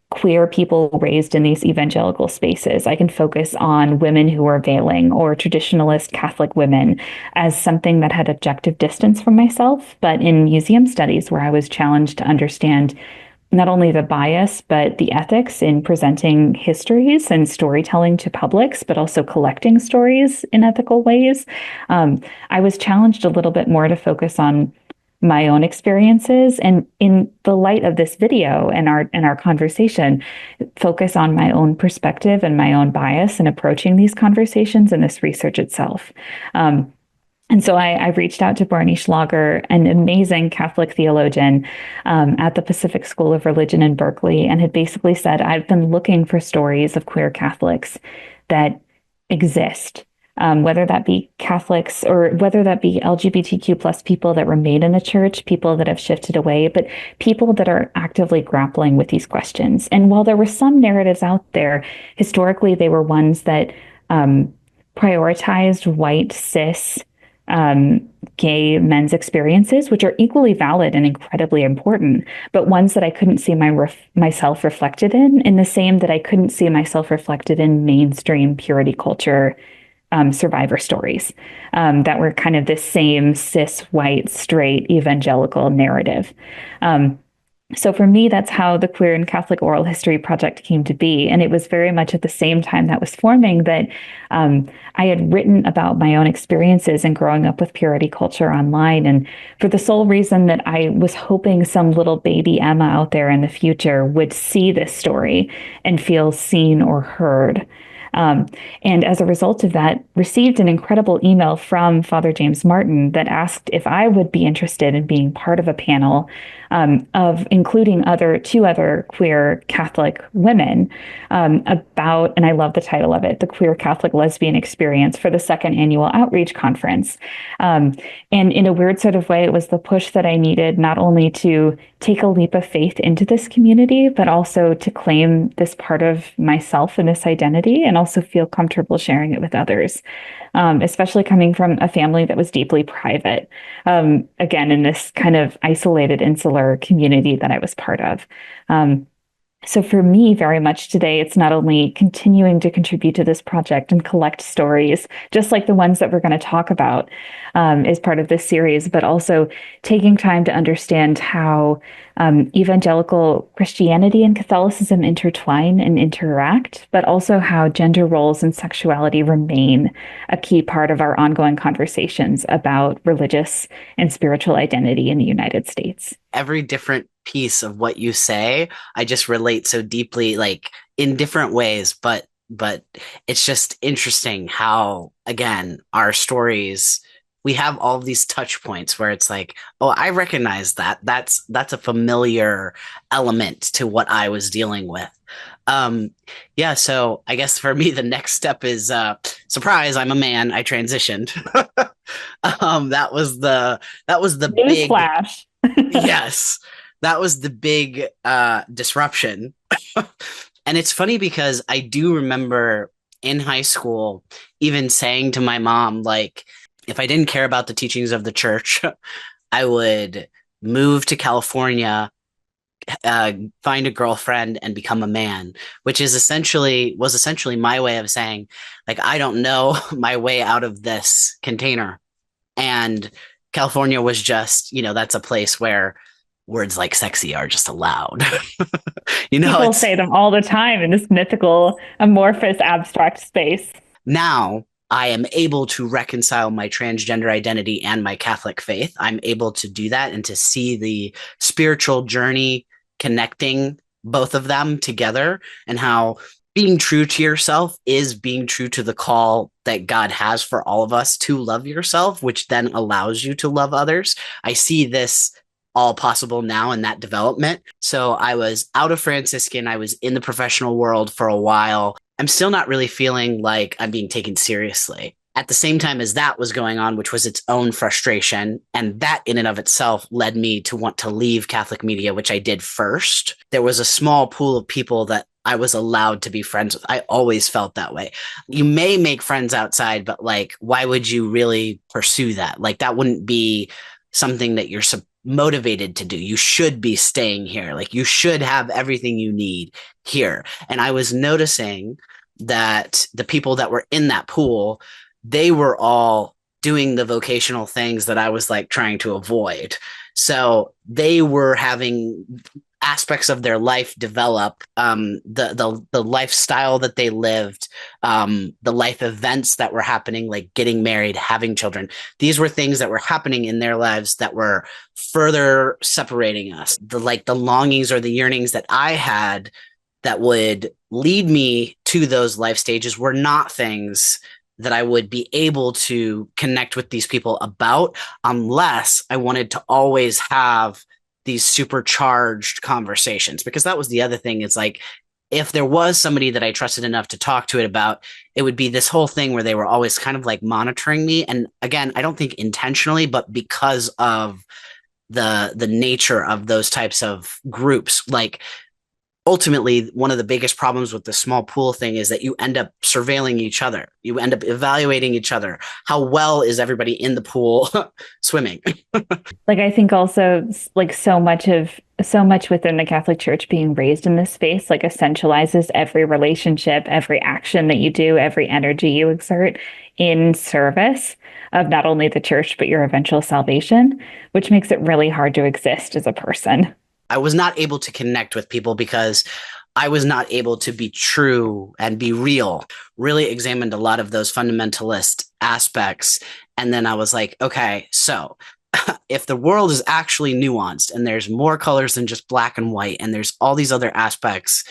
queer people raised in these evangelical spaces. I can focus on women who are veiling or traditionalist Catholic women as something that had objective distance from myself. But in museum studies, where I was challenged to understand not only the bias, but the ethics in presenting histories and storytelling to publics, but also collecting stories in ethical ways, I was challenged a little bit more to focus on my own experiences, and in the light of this video and our conversation, focus on my own perspective and my own bias in approaching these conversations and this research itself. And so I reached out to Barney Schlager, an amazing Catholic theologian at the Pacific School of Religion in Berkeley, and had basically said, I've been looking for stories of queer Catholics that exist, whether that be Catholics or whether that be LGBTQ plus people that remain in the church, people that have shifted away, but people that are actively grappling with these questions. And while there were some narratives out there, historically, they were ones that prioritized white, cis, gay men's experiences, which are equally valid and incredibly important, but ones that I couldn't see myself reflected in the same that I couldn't see myself reflected in mainstream purity culture survivor stories that were kind of this same cis, white, straight, evangelical narrative. So for me, that's how the Queer and Catholic Oral History Project came to be. And it was very much at the same time that was forming that I had written about my own experiences in growing up with purity culture online. And for the sole reason that I was hoping some little baby Emma out there in the future would see this story and feel seen or heard. And as a result of that, received an incredible email from Father James Martin that asked if I would be interested in being part of a panel of including two other queer Catholic women about, and I love the title of it, the Queer Catholic Lesbian Experience for the second annual outreach conference. And in a weird sort of way, it was the push that I needed not only to take a leap of faith into this community, but also to claim this part of myself and this identity and also feel comfortable sharing it with others, especially coming from a family that was deeply private. Again, in this kind of isolated, insular community that I was part of. So for me, very much today, it's not only continuing to contribute to this project and collect stories, just like the ones that we're going to talk about as part of this series, but also taking time to understand how evangelical Christianity and Catholicism intertwine and interact, but also how gender roles and sexuality remain a key part of our ongoing conversations about religious and spiritual identity in the United States. Every different piece of what you say, I just relate so deeply, like in different ways, but it's just interesting how, again, our stories, we have all of these touch points where it's like, oh, I recognize that. That's a familiar element to what I was dealing with. Yeah, so I guess for me the next step is surprise, I'm a man, I transitioned. That was the big Newsflash. yes, that was the big disruption. And it's funny because I do remember in high school even saying to my mom, like, if I didn't care about the teachings of the church, I would move to California, find a girlfriend, and become a man, which was essentially my way of saying, like, I don't know my way out of this container. And California was just, that's a place where words like sexy are just allowed. People say them all the time in this mythical, amorphous, abstract space. Now I am able to reconcile my transgender identity and my Catholic faith. I'm able to do that and to see the spiritual journey connecting both of them together, and how being true to yourself is being true to the call that God has for all of us to love yourself, which then allows you to love others. I see this all possible now in that development. So I was out of Franciscan. I was in the professional world for a while. I'm still not really feeling like I'm being taken seriously. At the same time as that was going on, which was its own frustration, and that in and of itself led me to want to leave Catholic media, which I did first. There was a small pool of people that I was allowed to be friends with. I always felt that way. You may make friends outside, but like, why would you really pursue that? Like, that wouldn't be something that you're motivated to do. You should be staying here. Like, you should have everything you need here. And I was noticing that the people that were in that pool, they were all doing the vocational things that I was like trying to avoid. So they were having aspects of their life develop, the lifestyle that they lived, the life events that were happening, like getting married, having children. These were things that were happening in their lives that were further separating us. The longings or the yearnings that I had that would lead me to those life stages were not things that I would be able to connect with these people about, unless I wanted to always have these supercharged conversations. Because that was the other thing. It's like, if there was somebody that I trusted enough to talk to it about, it would be this whole thing where they were always kind of like monitoring me. And again, I don't think intentionally, but because of the nature of those types of groups, like ultimately one of the biggest problems with the small pool thing is that you end up surveilling each other. You end up evaluating each other. How well is everybody in the pool swimming? Like, I think also like so much within the Catholic Church being raised in this space like essentializes every relationship, every action that you do, every energy you exert in service of not only the church but your eventual salvation, which makes it really hard to exist as a person. I was not able to connect with people because I was not able to be true and be real. Really examined a lot of those fundamentalist aspects. And then I was like, okay, so if the world is actually nuanced and there's more colors than just black and white, and there's all these other aspects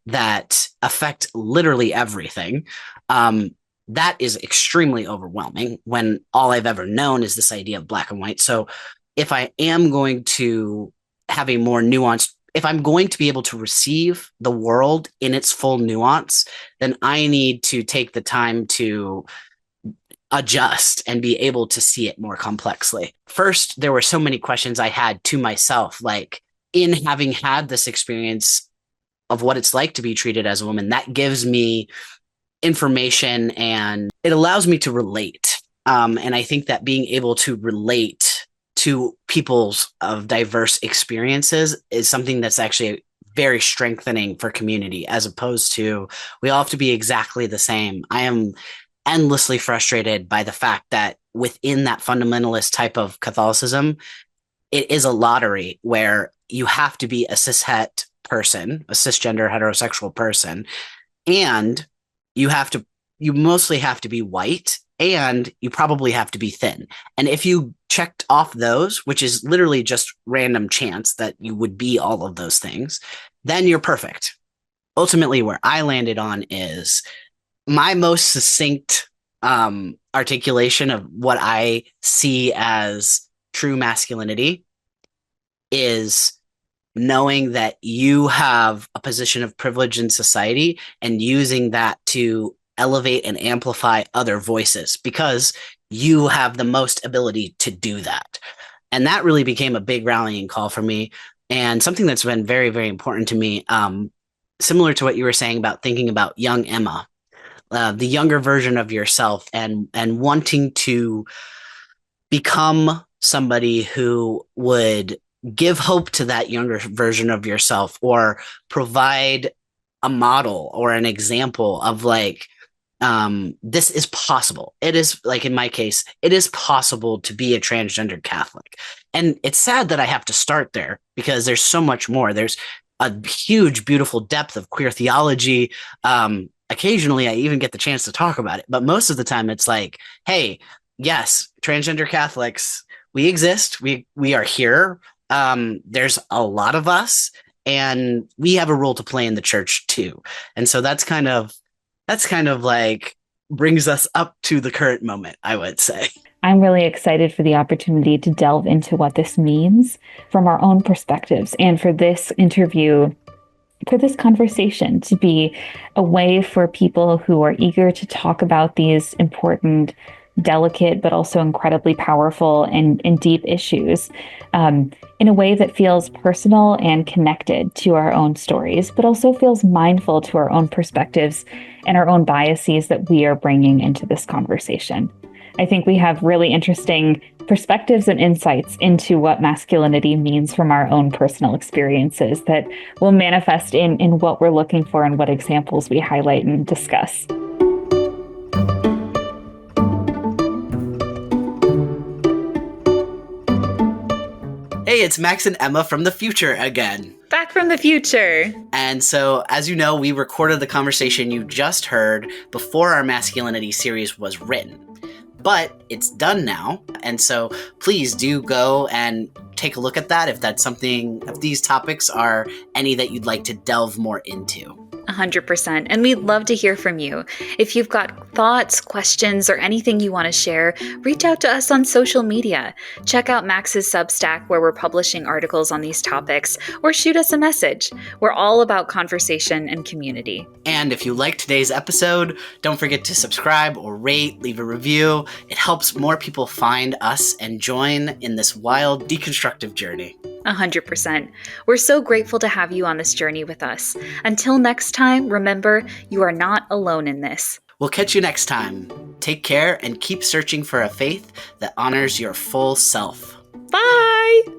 that affect literally everything, that is extremely overwhelming when all I've ever known is this idea of black and white. So if I am going to have a more nuanced, if I'm going to be able to receive the world in its full nuance, then I need to take the time to adjust and be able to see it more complexly. First, there were so many questions I had to myself, like in having had this experience of what it's like to be treated as a woman, that gives me information and it allows me to relate. And I think that being able to relate to people's of diverse experiences is something that's actually very strengthening for community, as opposed to we all have to be exactly the same. I am endlessly frustrated by the fact that within that fundamentalist type of Catholicism, it is a lottery where you have to be a cishet person, a cisgender heterosexual person, and you mostly have to be white, and you probably have to be thin. And if you checked off those, which is literally just random chance that you would be all of those things, then you're perfect. Ultimately, where I landed on is my most succinct articulation of what I see as true masculinity is knowing that you have a position of privilege in society and using that to elevate and amplify other voices because you have the most ability to do that. And that really became a big rallying call for me and something that's been very, very important to me. Similar to what you were saying about thinking about young Emma, the younger version of yourself, and wanting to become somebody who would give hope to that younger version of yourself, or provide a model or an example of like, this is possible. It is, like in my case, it is possible to be a transgender Catholic. And it's sad that I have to start there because there's so much more. There's a huge, beautiful depth of queer theology. Occasionally I even get the chance to talk about it, but most of the time it's like, hey, yes, transgender Catholics, we exist. We are here. There's a lot of us and we have a role to play in the church too. And so that's kind of like brings us up to the current moment, I would say. I'm really excited for the opportunity to delve into what this means from our own perspectives, and for this interview, for this conversation to be a way for people who are eager to talk about these important, delicate, but also incredibly powerful and deep issues in a way that feels personal and connected to our own stories, but also feels mindful to our own perspectives and our own biases that we are bringing into this conversation. I think we have really interesting perspectives and insights into what masculinity means from our own personal experiences that will manifest in what we're looking for and what examples we highlight and discuss. Hey, it's Max and Emma from the future again. Back from the future. And so, as you know, we recorded the conversation you just heard before our masculinity series was written. But it's done now, and so please do go and take a look at that if that's something, if these topics are any that you'd like to delve more into. 100%. And we'd love to hear from you. If you've got thoughts, questions, or anything you want to share, reach out to us on social media. Check out Max's Substack, where we're publishing articles on these topics, or shoot us a message. We're all about conversation and community. And if you liked today's episode, don't forget to subscribe or rate, leave a review. It helps more people find us and join in this wild deconstructive journey. 100%. We're so grateful to have you on this journey with us. Until next time, remember, you are not alone in this. We'll catch you next time. Take care and keep searching for a faith that honors your full self. Bye!